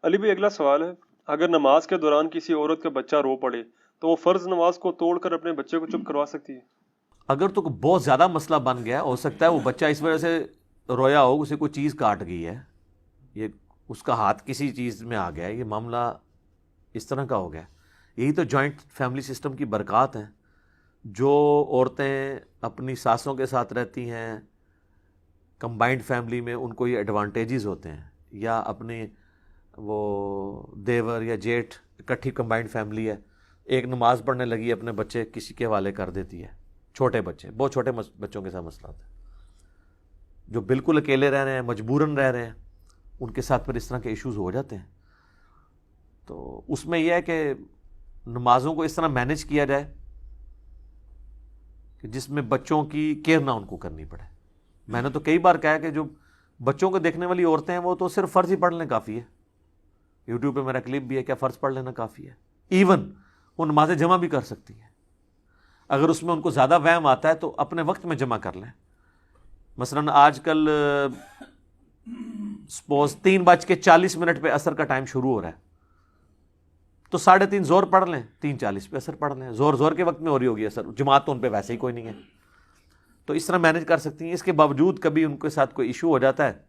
علی بھائی اگلا سوال ہے، اگر نماز کے دوران کسی عورت کا بچہ رو پڑے تو وہ فرض نماز کو توڑ کر اپنے بچے کو چپ کروا سکتی ہے؟ اگر تو بہت زیادہ مسئلہ بن گیا، ہو سکتا ہے وہ بچہ اس وجہ سے رویا ہو، اسے کوئی چیز کاٹ گئی ہے، یہ اس کا ہاتھ کسی چیز میں آ گیا ہے، یہ معاملہ اس طرح کا ہو گیا. یہی تو جوائنٹ فیملی سسٹم کی برکات ہیں. جو عورتیں اپنی ساسوں کے ساتھ رہتی ہیں کمبائنڈ فیملی میں، ان کو یہ ایڈوانٹیجز ہوتے ہیں، یا اپنی وہ دیور یا جیٹھ اکٹھی کمبائنڈ فیملی ہے، ایک نماز پڑھنے لگی اپنے بچے کسی کے حوالے کر دیتی ہے. چھوٹے بچے، بہت چھوٹے بچوں کے ساتھ مسئلہ ہوتا ہے. جو بالکل اکیلے رہ رہے ہیں، مجبوراً رہ رہے ہیں، ان کے ساتھ پھر اس طرح کے ایشوز ہو جاتے ہیں. تو اس میں یہ ہے کہ نمازوں کو اس طرح مینیج کیا جائے کہ جس میں بچوں کی کیئر نہ ان کو کرنی پڑے. میں نے تو کئی بار کہا کہ جو بچوں کو دیکھنے والی عورتیں ہیں وہ تو صرف فرض ہی پڑھ لیں کافی ہے. یوٹیوب پہ میرا کلپ بھی ہے، کیا فرض پڑھ لینا کافی ہے. ایون وہ نماز جمع بھی کر سکتی ہیں. اگر اس میں ان کو زیادہ وہم آتا ہے تو اپنے وقت میں جمع کر لیں. مثلاً آج کل سپوز 3:40 پہ عصر کا ٹائم شروع ہو رہا ہے، تو 3:30 زور پڑھ لیں، 3:40 پہ عصر پڑھ لیں. زور کے وقت میں ہو رہی ہوگی عصر، جماعت تو ان پہ ویسے ہی کوئی نہیں ہے، تو اس طرح مینیج کر سکتی ہیں. اس کے باوجود کبھی ان کے ساتھ کوئی ایشو ہو جاتا ہے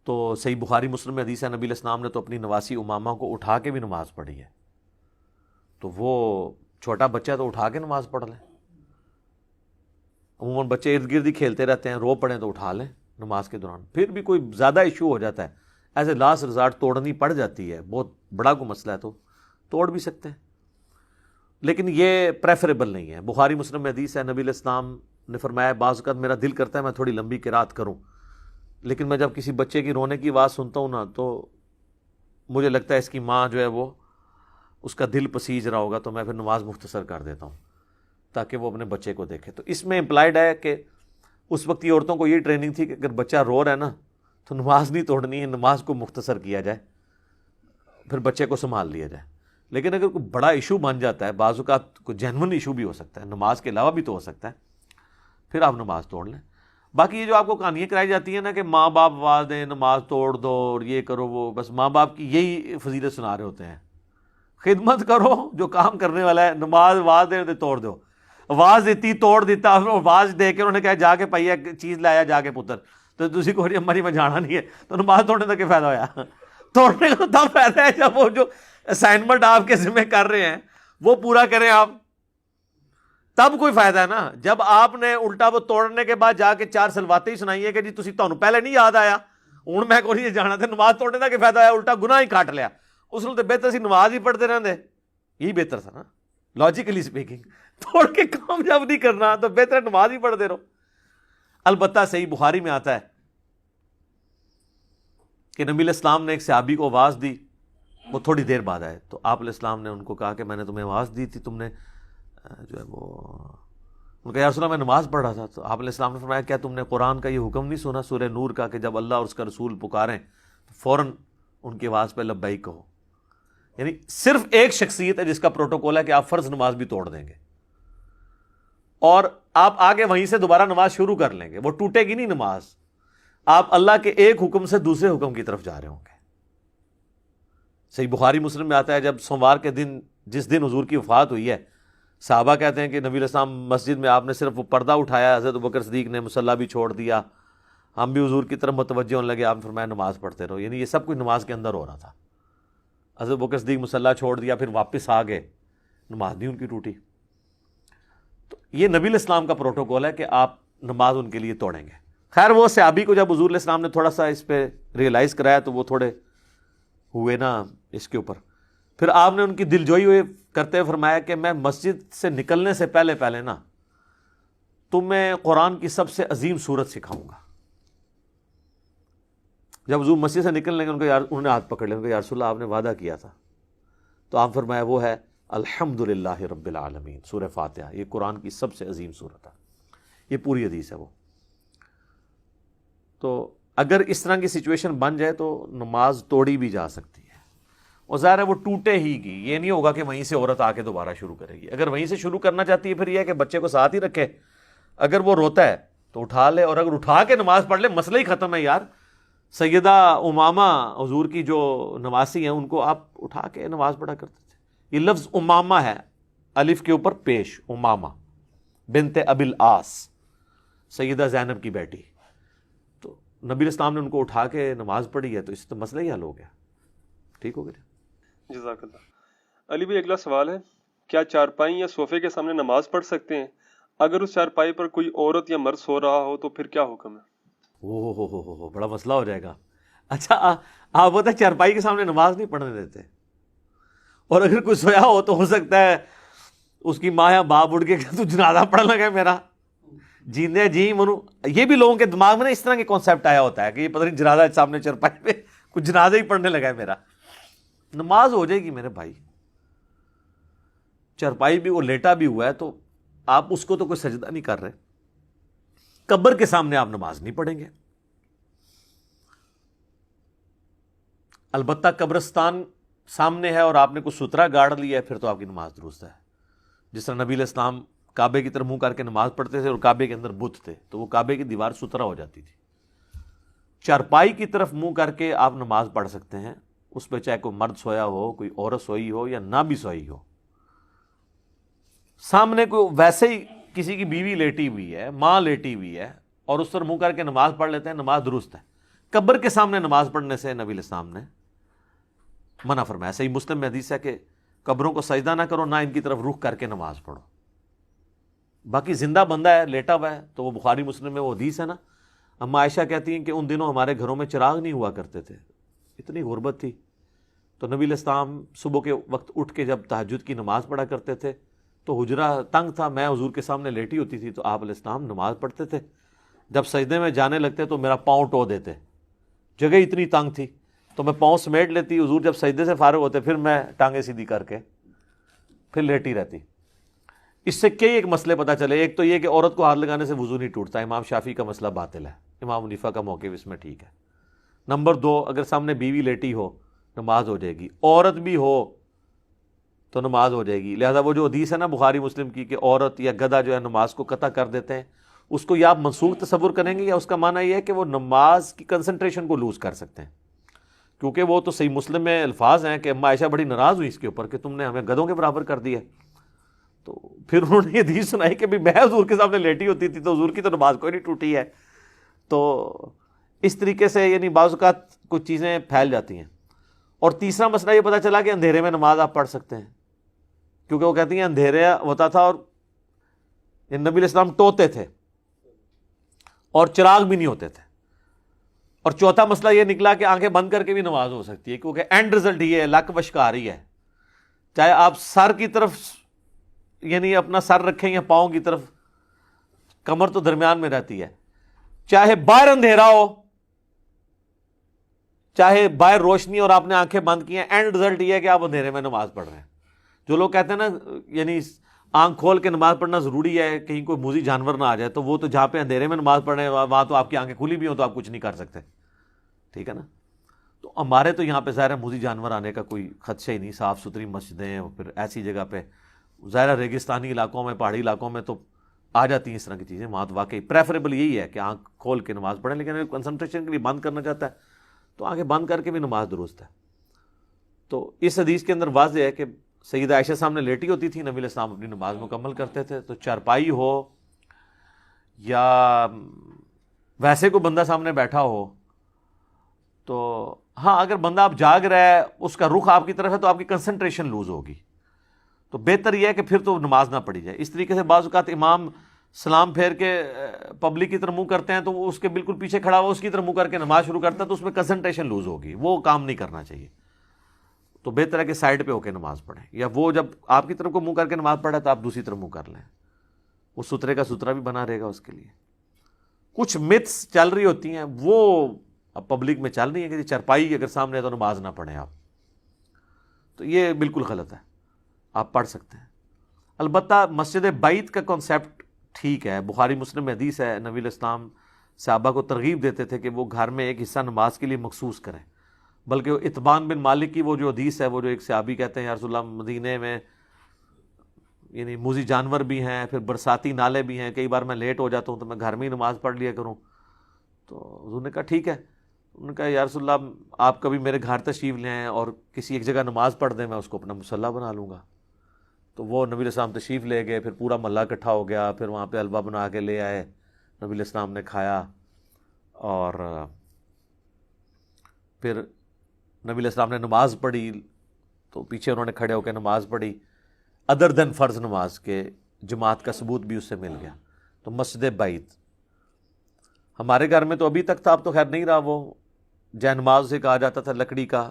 تو صحیح بخاری مسلم میں حدیث ہے، نبی علیہ السلام نے تو اپنی نواسی امامہ کو اٹھا کے بھی نماز پڑھی ہے. تو وہ چھوٹا بچہ تو اٹھا کے نماز پڑھ لیں. عموماً بچے ارد گرد ہی کھیلتے رہتے ہیں، رو پڑیں تو اٹھا لیں نماز کے دوران. پھر بھی کوئی زیادہ ایشو ہو جاتا ہے، ایز اے لاسٹ ریزارٹ توڑنی پڑ جاتی ہے، بہت بڑا کوئی مسئلہ ہے تو توڑ بھی سکتے ہیں، لیکن یہ پریفریبل نہیں ہے. بخاری مسلم میں حدیث ہے، نبی علیہ السلام نے فرمایا بعض اوقات میرا دل کرتا ہے میں تھوڑی لمبی قرات کروں، لیکن میں جب کسی بچے کی رونے کی آواز سنتا ہوں نا تو مجھے لگتا ہے اس کی ماں جو ہے وہ اس کا دل پسیج رہا ہوگا، تو میں پھر نماز مختصر کر دیتا ہوں تاکہ وہ اپنے بچے کو دیکھے. تو اس میں امپلائڈ ہے کہ اس وقت کی عورتوں کو یہ ٹریننگ تھی کہ اگر بچہ رو رہا ہے نا تو نماز نہیں توڑنی ہے، نماز کو مختصر کیا جائے، پھر بچے کو سنبھال لیا جائے. لیکن اگر کوئی بڑا ایشو بن جاتا ہے، بعض اوقات کوئی جینون ایشو بھی ہو سکتا ہے، نماز کے علاوہ بھی تو ہو سکتا ہے، پھر آپ نماز توڑ لیں. باقی یہ جو آپ کو کہانیاں کرائی جاتی ہیں نا کہ ماں باپ آواز دیں نماز توڑ دو اور یہ کرو وہ، بس ماں باپ کی یہی فضیلت سنا رہے ہوتے ہیں. خدمت کرو جو کام کرنے والا ہے، نماز آواز دے توڑ دو. آواز دیتی توڑ دیتا، آواز دے کے انہوں نے کہا جا کے پائیا چیز لایا جا کے پتر، تو تسی کو ہماری میں جانا نہیں ہے، تو نماز توڑنے کا کیا فائدہ ہویا؟ توڑنے کا تب فائدہ ہے جب وہ جو اسائنمنٹ آپ کے ذمہ کر رہے ہیں وہ پورا کریں آپ، تب کوئی فائدہ ہے نا. جب آپ نے الٹا وہ توڑنے کے بعد جا کے 4 سلواتیں ہی سنائی ہے کہ جی تسی تانوں پہلے نہیں یاد آیا، ہوں میں کو نہیں جانا تھا، نماز توڑنے کا کیا فائدہ ہے؟ الٹا گناہ ہی کاٹ لیا. اس نے تو بہتر سی نماز ہی پڑھتے رہتے، یہی بہتر تھا نا لاجیکلی اسپیکنگ. توڑ کے کام جب نہیں کرنا تو بہتر نماز ہی پڑھتے رہو. البتہ صحیح بخاری میں آتا ہے کہ نبی علیہ السلام نے ایک صحابی کو آواز دی، وہ تھوڑی دیر بعد آئے، تو آپ علیہ السلام نے ان کو کہا کہ میں نے تمہیں آواز دی تھی، تم نے جو ہے وہ، ان کا یا رسول اللہ میں نماز پڑھ رہا تھا. تو آپ علیہ السلام نے فرمایا کیا تم نے قرآن کا یہ حکم نہیں سنا سورہ نور کا کہ جب اللہ اور اس کا رسول پکاریں تو فوراً ان کی آواز پہ لبیک کہو. یعنی صرف ایک شخصیت ہے جس کا پروٹوکول ہے کہ آپ فرض نماز بھی توڑ دیں گے اور آپ آگے وہیں سے دوبارہ نماز شروع کر لیں گے، وہ ٹوٹے گی نہیں نماز. آپ اللہ کے ایک حکم سے دوسرے حکم کی طرف جا رہے ہوں گے. صحیح بخاری مسلم میں آتا ہے جب سوموار کے دن جس دن حضور کی وفات ہوئی ہے، صحابہ کہتے ہیں کہ نبی علیہ السلام مسجد میں آپ نے صرف وہ پردہ اٹھایا، حضرت ابوبکر صدیق نے مصلی بھی چھوڑ دیا، ہم بھی حضور کی طرف متوجہ ہونے لگے، آپ نے فرمایا نماز پڑھتے رہو. یعنی یہ سب کچھ نماز کے اندر ہو رہا تھا. حضرت ابوبکر صدیق مصلی چھوڑ دیا، پھر واپس آ گئے، نماز نہیں ان کی ٹوٹی. تو یہ نبی علیہ السلام کا پروٹوکول ہے کہ آپ نماز ان کے لیے توڑیں گے. خیر وہ صحابی کو جب حضور علیہ السلام نے تھوڑا سا اس پہ ریئلائز کرایا تو وہ تھوڑے ہوئے نا اس کے اوپر. پھر آپ نے ان کی دلجوئی ہوئے کرتے ہوئے فرمایا کہ میں مسجد سے نکلنے سے پہلے نا تمہیں قرآن کی سب سے عظیم سورت سکھاؤں گا. جب حضور مسجد سے نکلنے کے انہوں نے ہاتھ پکڑ لیا، یا رسول اللہ آپ نے وعدہ کیا تھا، تو آپ فرمایا وہ ہے الحمدللہ رب العالمین، سورہ فاتحہ. یہ قرآن کی سب سے عظیم سورت ہے، یہ پوری حدیث ہے وہ. تو اگر اس طرح کی سچویشن بن جائے تو نماز توڑی بھی جا سکتی ہے، اور ظاہر ہے وہ ٹوٹے ہی گی، یہ نہیں ہوگا کہ وہیں سے عورت آ کے دوبارہ شروع کرے گی. اگر وہیں سے شروع کرنا چاہتی ہے پھر یہ ہے کہ بچے کو ساتھ ہی رکھے، اگر وہ روتا ہے تو اٹھا لے، اور اگر اٹھا کے نماز پڑھ لے مسئلہ ہی ختم ہے یار. سیدہ امامہ حضور کی جو نواسی ہیں ان کو آپ اٹھا کے نماز پڑھا کرتے تھے. یہ لفظ امامہ ہے الف کے اوپر پیش, امامہ بنت ابی العاص, سیدہ زینب کی بیٹی. تو نبی اسلام نے ان کو اٹھا کے نماز پڑھی ہے, تو اس سے تو مسئلہ ہی حل ہو گیا, ٹھیک ہو گیا. جزاک اللہ. علی بھائی اگلا سوال ہے, کیا چارپائی یا صوفے کے سامنے نماز پڑھ سکتے ہیں؟ اگر اس چارپائی پر کوئی عورت یا مرد سو رہا ہو تو پھر کیا حکم ہے؟ ہو بڑا مسئلہ ہو جائے گا. اچھا آپ بتا چارپائی کے سامنے نماز نہیں پڑھنے دیتے, اور اگر کوئی سویا ہو تو ہو سکتا ہے اس کی ماں یا باپ اٹھ کے کہ تو جنازہ پڑھ لگا میرا جیندے جی منو. یہ بھی لوگوں کے دماغ میں نا اس طرح کے کانسیپٹ آیا ہوتا ہے کہ یہ پتہ نہیں جنازہ سامنے چارپائی پہ کچھ جنازہ ہی پڑھنے لگا ہے میرا. نماز ہو جائے گی میرے بھائی, چارپائی بھی وہ لیٹا بھی ہوا ہے تو آپ اس کو تو کوئی سجدہ نہیں کر رہے. قبر کے سامنے آپ نماز نہیں پڑھیں گے. البتہ قبرستان سامنے ہے اور آپ نے کوئی سترا گاڑ لیا ہے پھر تو آپ کی نماز درست ہے. جس طرح نبی علیہ السلام کعبے کی طرف منہ کر کے نماز پڑھتے تھے اور کعبے کے اندر بت تھے تو وہ کعبے کی دیوار سترا ہو جاتی تھی. چارپائی کی طرف منہ کر کے آپ نماز پڑھ سکتے ہیں, اس پہ چاہے کوئی مرد سویا ہو, کوئی عورت سوئی ہو یا نہ بھی سوئی ہو. سامنے کوئی ویسے ہی کسی کی بیوی لیٹی ہوئی ہے, ماں لیٹی ہوئی ہے, اور اس پر منہ کر کے نماز پڑھ لیتے ہیں, نماز درست ہے. قبر کے سامنے نماز پڑھنے سے نبی علیہ السلام نے منع فرمایا. صحیح مسلم میں حدیث ہے کہ قبروں کو سجدہ نہ کرو, نہ ان کی طرف رخ کر کے نماز پڑھو. باقی زندہ بندہ ہے, لیٹا ہوا ہے, تو وہ بخاری مسلم میں وہ حدیث ہے نا, اما عائشہ کہتی ہیں کہ ان دنوں ہمارے گھروں میں چراغ نہیں ہوا کرتے تھے, اتنی غربت تھی. تو نبی علیہ السلام صبح کے وقت اٹھ کے جب تہجد کی نماز پڑھا کرتے تھے تو حجرہ تنگ تھا, میں حضور کے سامنے لیٹی ہوتی تھی, تو آپ علیہ السلام نماز پڑھتے تھے. جب سجدے میں جانے لگتے تو میرا پاؤں ٹو دیتے, جگہ اتنی تنگ تھی تو میں پاؤں سمیٹ لیتی. حضور جب سجدے سے فارغ ہوتے پھر میں ٹانگیں سیدھی کر کے پھر لیٹی رہتی. اس سے کئی ایک مسئلے پتہ چلے. ایک تو یہ کہ عورت کو ہاتھ لگانے سے وضو نہیں ٹوٹتا, امام شافعی کا مسئلہ باطل ہے, امام حنیفہ کا موقف اس میں ٹھیک ہے. نمبر 2, اگر سامنے بیوی لیٹی ہو نماز ہو جائے گی, عورت بھی ہو تو نماز ہو جائے گی. لہذا وہ جو حدیث ہے نا بخاری مسلم کی کہ عورت یا گدھا جو ہے نماز کو قطع کر دیتے ہیں, اس کو یا آپ منسوخ تصور کریں گے یا اس کا معنی یہ ہے کہ وہ نماز کی کنسنٹریشن کو لوز کر سکتے ہیں. کیونکہ وہ تو صحیح مسلم میں الفاظ ہیں کہ اما عائشہ بڑی ناراض ہوئی اس کے اوپر کہ تم نے ہمیں گدھوں کے برابر کر دیا. تو پھر انہوں نے یہ حدیث سنائی کہ میں حضور کے سامنے لیٹی ہوتی تھی تو حضور کی تو نماز کوئی نہیں ٹوٹی ہے. تو اس طریقے سے یعنی بعض اوقات کچھ چیزیں پھیل جاتی ہیں. اور تیسرا مسئلہ یہ پتہ چلا کہ اندھیرے میں نماز آپ پڑھ سکتے ہیں, کیونکہ وہ کہتی ہیں اندھیرے ہوتا تھا اور نبی علیہ السلام ٹوتے تھے اور چراغ بھی نہیں ہوتے تھے. اور چوتھا مسئلہ یہ نکلا کہ آنکھیں بند کر کے بھی نماز ہو سکتی ہے, کیونکہ اینڈ رزلٹ یہ ہے, لک وشکار ہی ہے. چاہے آپ سر کی طرف یعنی اپنا سر رکھیں یا پاؤں کی طرف, کمر تو درمیان میں رہتی ہے. چاہے باہر اندھیرا ہو چاہے باہر روشنی اور آپ نے آنکھیں بند کی ہیں, اینڈ رزلٹ یہ ہے کہ آپ اندھیرے میں نماز پڑھ رہے ہیں. جو لوگ کہتے ہیں نا یعنی آنکھ کھول کے نماز پڑھنا ضروری ہے کہیں کوئی موذی جانور نہ آ جائے, تو وہ تو جہاں پہ اندھیرے میں نماز پڑھ رہے ہیں وہاں تو آپ کی آنکھیں کھلی بھی ہوں تو آپ کچھ نہیں کر سکتے, ٹھیک ہے نا. تو ہمارے تو یہاں پہ ظاہر ہے موذی جانور آنے کا کوئی خدشہ ہی نہیں, صاف ستھری مسجدیں, اور پھر ایسی جگہ پہ ظاہر ریگستانی علاقوں میں پہاڑی علاقوں میں تو آ جاتی ہیں اس طرح کی چیزیں. وہاں تو واقعی پریفریبل یہی ہے کہ آنکھ کھول کے نماز پڑھیں, لیکن اگر کنسنٹریشن کے لیے بند کرنا چاہتا ہے تو آنکھیں بند کر کے بھی نماز درست ہے. تو اس حدیث کے اندر واضح ہے کہ سیدہ عائشہ سامنے لیٹی ہوتی تھی, نبی علیہ السلام اپنی نماز مکمل کرتے تھے. تو چارپائی ہو یا ویسے کوئی بندہ سامنے بیٹھا ہو تو ہاں, اگر بندہ آپ جاگ رہا ہے اس کا رخ آپ کی طرف ہے تو آپ کی کنسنٹریشن لوز ہوگی, تو بہتر یہ ہے کہ پھر تو نماز نہ پڑھی جائے. اس طریقے سے بعض اوقات امام سلام پھیر کے پبلک کی طرف منہ کرتے ہیں تو وہ اس کے بالکل پیچھے کھڑا ہوا اس کی طرف منہ کر کے نماز شروع کرتا ہے, تو اس میں کنسنٹریشن لوز ہوگی, وہ کام نہیں کرنا چاہیے. تو بہتر ہے کہ سائڈ پہ ہو کے نماز پڑھیں, یا وہ جب آپ کی طرف کو منہ کر کے نماز پڑھا تو آپ دوسری طرف منہ کر لیں, وہ سترے کا سترا بھی بنا رہے گا اس کے لیے. کچھ متس چل رہی ہوتی ہیں وہ اب پبلک میں چل رہی ہیں کہ چرپائی اگر سامنے ہے تو نماز نہ پڑھیں آپ, تو یہ بالکل غلط ہے, آپ پڑھ سکتے ہیں. البتہ مسجد بیت کا کنسیپٹ ٹھیک ہے, بخاری مسلم میں حدیث ہے, نبی علیہ السلام صحابہ کو ترغیب دیتے تھے کہ وہ گھر میں ایک حصہ نماز کے لیے مخصوص کریں. بلکہ وہ اتبان بن مالک کی وہ جو حدیث ہے, وہ جو ایک صحابی کہتے ہیں یا رسول اللہ مدینے میں یعنی موذی جانور بھی ہیں, پھر برساتی نالے بھی ہیں, کئی بار میں لیٹ ہو جاتا ہوں تو میں گھر میں ہی نماز پڑھ لیا کروں. تو حضور نے کہا ٹھیک ہے, انہوں نے کہا یا رسول اللہ آپ کبھی میرے گھر تشریف لے آئیں اور کسی ایک جگہ نماز پڑھ دیں، میں اس کو اپنا مصلی بنا لوں گا۔ تو وہ نبی علیہ السلام تشریف لے گئے، پھر پورا محلہ اکٹھا ہو گیا، پھر وہاں پہ حلوہ بنا کے لے آئے، نبی علیہ السلام نے کھایا، اور پھر نبی علیہ السلام نے نماز پڑھی، تو پیچھے انہوں نے کھڑے ہو کے نماز پڑھی ادر دین فرض نماز کے، جماعت کا ثبوت بھی اس سے مل گیا۔ تو مسجد بعید ہمارے گھر میں تو ابھی تک تھا، اب تو خیر نہیں رہا، وہ جے نماز سے کہا جاتا تھا، لکڑی کا،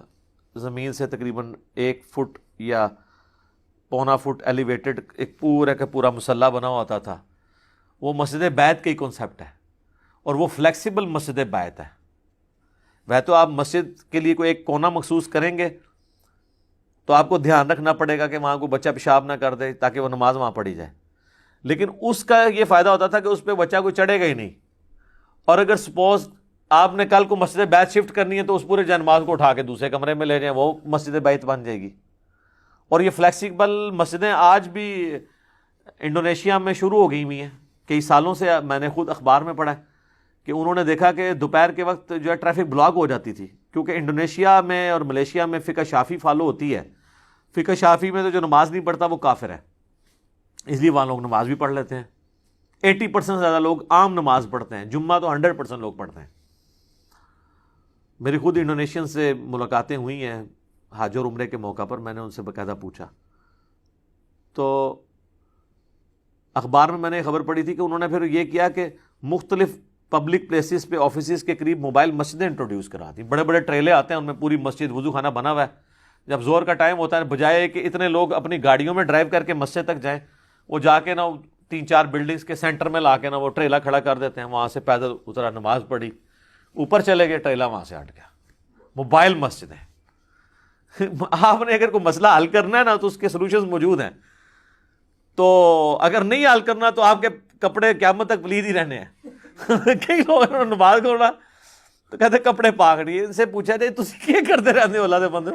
زمین سے تقریباً 1 فٹ یا پونا فٹ ایلیویٹڈ ایک پورا کا پورا مصلی بنا ہوتا تھا۔ وہ مسجد بیت کا ہی کنسیپٹ ہے، اور وہ فلیکسیبل مسجد بیت ہے۔ وہ تو آپ مسجد کے لیے کوئی ایک کونا مخصوص کریں گے تو آپ کو دھیان رکھنا پڑے گا کہ وہاں کوئی بچہ پیشاب نہ کر دے تاکہ وہ نماز وہاں پڑھی جائے، لیکن اس کا یہ فائدہ ہوتا تھا کہ اس پہ بچہ کوئی چڑھے گا ہی نہیں، اور اگر سپوز آپ نے کل کو مسجد بیت شفٹ کرنی ہے تو اس پورے جنماز کو اٹھا کے دوسرے کمرے میں لے جائیں، وہ مسجد بیت بن جائے گی۔ اور یہ فلیکسیبل مسجدیں آج بھی انڈونیشیا میں شروع ہو گئی ہوئی ہیں، کئی سالوں سے میں نے خود اخبار میں پڑھا ہے کہ انہوں نے دیکھا کہ دوپہر کے وقت جو ہے ٹریفک بلاک ہو جاتی تھی، کیونکہ انڈونیشیا میں اور ملیشیا میں فقہ شافی فالو ہوتی ہے۔ فقہ شافی میں تو جو نماز نہیں پڑھتا وہ کافر ہے، اس لیے وہاں لوگ نماز بھی پڑھ لیتے ہیں۔ 80% زیادہ لوگ عام نماز پڑھتے ہیں، جمعہ تو 100% لوگ پڑھتے ہیں۔ میری خود انڈونیشین سے ملاقاتیں ہوئی ہیں حج اور عمرے کے موقع پر، میں نے ان سے باقاعدہ پوچھا، تو اخبار میں نے خبر پڑھی تھی کہ انہوں نے پھر یہ کیا کہ مختلف پبلک پلیسز پہ، آفیسز کے قریب موبائل مسجدیں انٹروڈیوس کرا دی، بڑے بڑے ٹریلے آتے ہیں، ان میں پوری مسجد وضو خانہ بنا ہوا ہے۔ جب زور کا ٹائم ہوتا ہے، بجائے کہ اتنے لوگ اپنی گاڑیوں میں ڈرائیو کر کے مسجد تک جائیں، وہ جا کے نا 3-4 بلڈنگز کے سینٹر میں لا کے نا وہ ٹریلا کھڑا کر دیتے ہیں، وہاں سے پیدل اترا، نماز پڑھی، اوپر چلے گئے، ٹریلا وہاں سے ہٹ گیا۔ موبائل مسجدیں آپ نے اگر کوئی مسئلہ حل کرنا ہے نا تو اس کے سلوشنز موجود ہیں، تو اگر نہیں حل کرنا تو آپ کے کپڑے قیامت تک پلید ہی رہنے ہیں۔ کئی لوگ نماز پڑھنا تو کہتے کپڑے پاک نہیں، ان سے پوچھا جائے تسی کیا کرتے رہتے ہو، اللہ دے بندے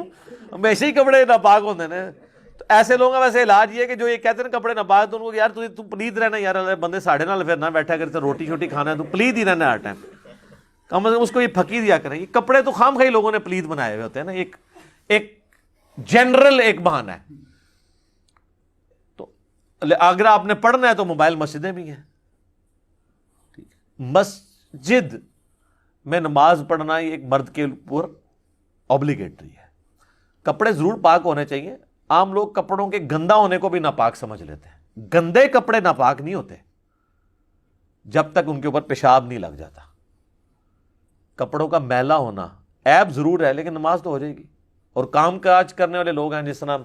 ہمیشہ ہی کپڑے ناپاک ہوتے ہیں۔ تو ایسے لوگوں کا ویسے علاج یہ ہے کہ جو یہ کہتے ہیں کپڑے ناپاک، تو ان کو یار تو پلید رہنا، یار اللہ دے بندے ساڑھے نال پھر نہ بیٹھا کرتے، روٹی شوٹی کھانا ہے تو پلید ہی رہنا ہر ٹائم، کم از کم اس کو یہ پھکی دیا کریں۔ یہ کپڑے تو خام خواہ لوگوں نے پلید بنائے ہوئے ہوتے ہیں نا، ایک جنرل ایک بہانہ ہے۔ تو اگر آپ نے پڑھنا ہے تو موبائل مسجدیں بھی ہیں۔ مسجد میں نماز پڑھنا یہ ایک مرد کے اوپر اوبلیگیٹری ہے۔ کپڑے ضرور پاک ہونے چاہیے۔ عام لوگ کپڑوں کے گندا ہونے کو بھی ناپاک سمجھ لیتے ہیں، گندے کپڑے ناپاک نہیں ہوتے جب تک ان کے اوپر پیشاب نہیں لگ جاتا۔ کپڑوں کا میلا ہونا عیب ضرور ہے، لیکن نماز تو ہو جائے گی۔ اور کام کاج کرنے والے لوگ ہیں، جس طرح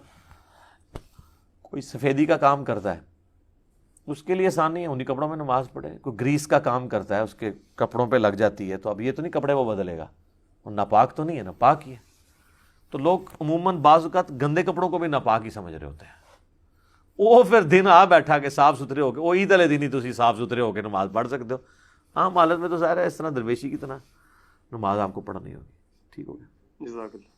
کوئی سفیدی کا کام کرتا ہے، اس کے لیے آسان نہیں ہے انہیں کپڑوں میں نماز پڑھے۔ کوئی گریس کا کام کرتا ہے، اس کے کپڑوں پہ لگ جاتی ہے، تو اب یہ تو نہیں کپڑے وہ بدلے گا، وہ ناپاک تو نہیں ہے، ناپاک ہی ہے۔ تو لوگ عموماً بعض اوقات گندے کپڑوں کو بھی ناپاک ہی سمجھ رہے ہوتے ہیں۔ وہ پھر دن آ بیٹھا کے صاف ستھرے ہو کے، وہ عید والے دن ہی تسی صاف ستھرے ہو کے نماز پڑھ سکتے ہو، عام حالت میں تو ظاہر ہے اس طرح درویشی کی طرح نماز آپ کو پڑھنی ہوگی۔ ٹھیک ہو گیا، جزاک اللہ۔